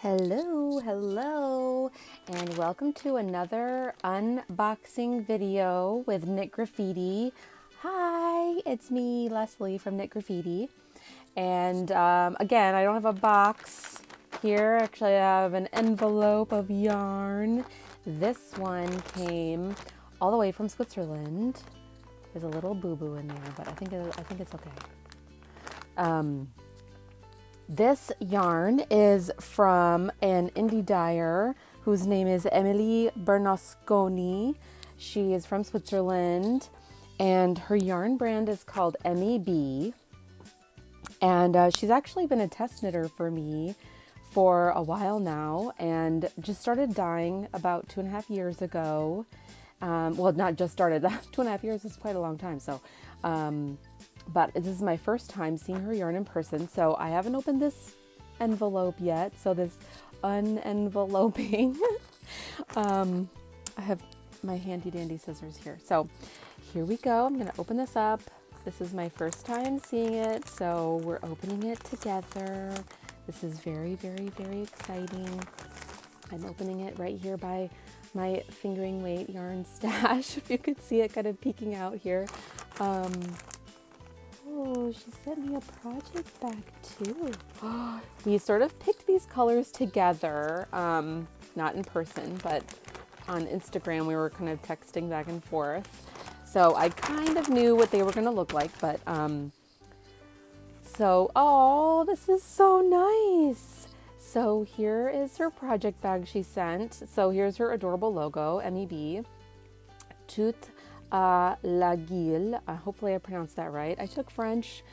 Hello, and welcome to another unboxing video with Knit Graffiti. Hi, it's me, Leslie from Knit Graffiti. And again, I don't have a box here. Actually, I have an envelope of yarn. This one came all the way from Switzerland. There's a little boo-boo in there, but I think it's okay. This yarn is from an indie dyer whose name is Émelie Bernasconi. She is from Switzerland, and her yarn brand is called EmiB. And she's actually been a test knitter for me for a while now, and just started dyeing about 2.5 years ago. Well, not just started, 2.5 years is quite a long time. So, but this is my first time seeing her yarn in person, so I haven't opened this envelope yet. So this unenveloping, I have my handy dandy scissors here. So here we go. I'm gonna open this up. This is my first time seeing it, so we're opening it together. This is very, very, very exciting. I'm opening it right here by my fingering weight yarn stash. If you could see it kind of peeking out here. Oh, she sent me a project bag too. We sort of picked these colors together, not in person, but on Instagram we were kind of texting back and forth. So I kind of knew what they were going to look like, but oh, this is so nice. So here is her project bag she sent. So here's her adorable logo, EmiB. Toute la guille. Hopefully I pronounced that right. I took French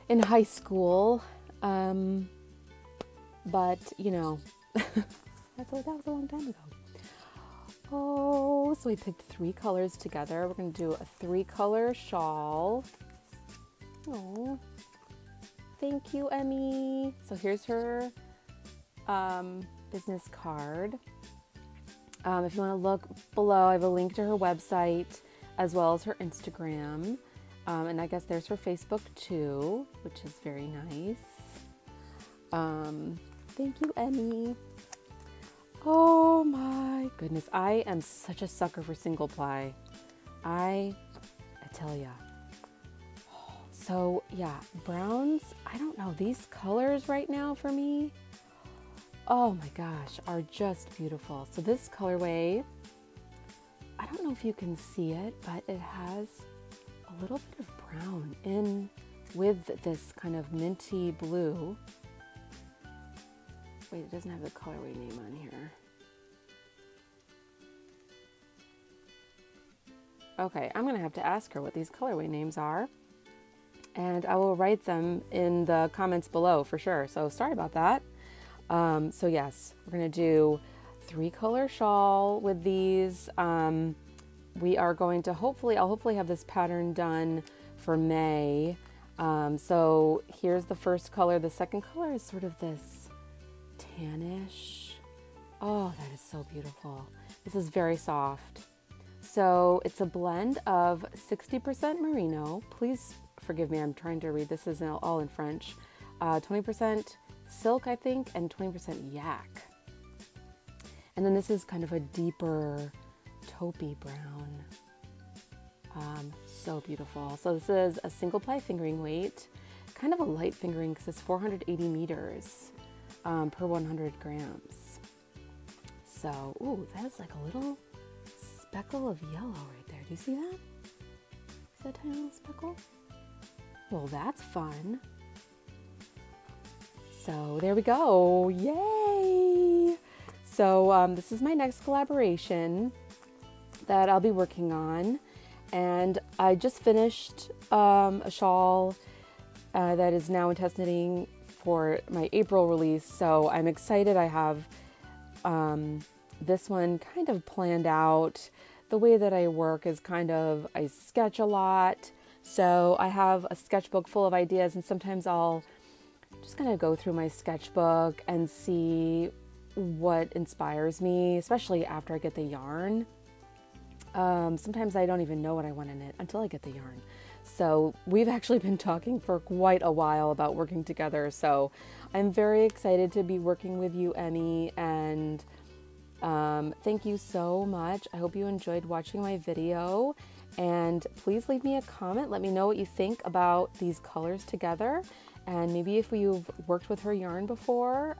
in high school, but you know, that was a long time ago. Oh, so we picked 3 colors together. We're going to do a 3-color shawl. Oh, thank you, Emmy. So here's her business card. If you want to look below, I have a link to her website as well as her Instagram. And I guess there's her Facebook too, which is very nice. Thank you, Emmy. Oh my goodness, I am such a sucker for single ply. I tell ya. So yeah, browns, I don't know, these colors right now for me, oh my gosh, are just beautiful. So this colorway, I don't know if you can see it, but it has a little bit of brown in with this kind of minty blue. Wait, it doesn't have the colorway name on here. Okay, I'm gonna have to ask her what these colorway names are, and I will write them in the comments below for sure. So sorry about that. So yes, we're gonna do 3-color shawl with these. We are going to I'll hopefully have this pattern done for May. So here's the first color. The second color is sort of this tannish. Oh, that is so beautiful. This is very soft. So it's a blend of 60% merino. Please forgive me, I'm trying to read. This is all in French. 20% silk, I think, and 20% yak. And then this is kind of a deeper taupey brown. So beautiful. So this is a single ply fingering weight, kind of a light fingering because it's 480 meters per 100 grams. So, ooh, that's like a little speckle of yellow right there. Do you see that? Is that a tiny little speckle? Well, that's fun. So there we go. Yay! So this is my next collaboration that I'll be working on. And I just finished a shawl that is now in test knitting for my April release. So I'm excited. I have this one kind of planned out. The way that I work is I sketch a lot. So I have a sketchbook full of ideas, and sometimes I'll just kind of go through my sketchbook and see what inspires me, especially after I get the yarn. Sometimes I don't even know what I want to knit until I get the yarn. So we've actually been talking for quite a while about working together. So I'm very excited to be working with you, Emmy, and thank you so much. I hope you enjoyed watching my video, and please leave me a comment. Let me know what you think about these colors together, and maybe if you've worked with her yarn before.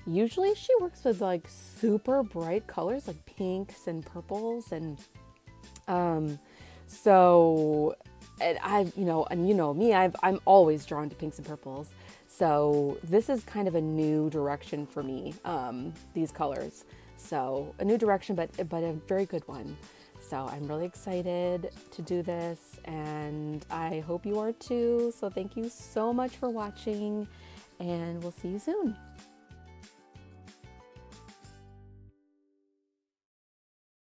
Usually she works with like super bright colors like pinks and purples, and so and you know me, I'm always drawn to pinks and purples. So this is kind of a new direction for me, these colors. So a new direction, but a very good one. So I'm really excited to do this, and I hope you are too. So thank you so much for watching, and we'll see you soon.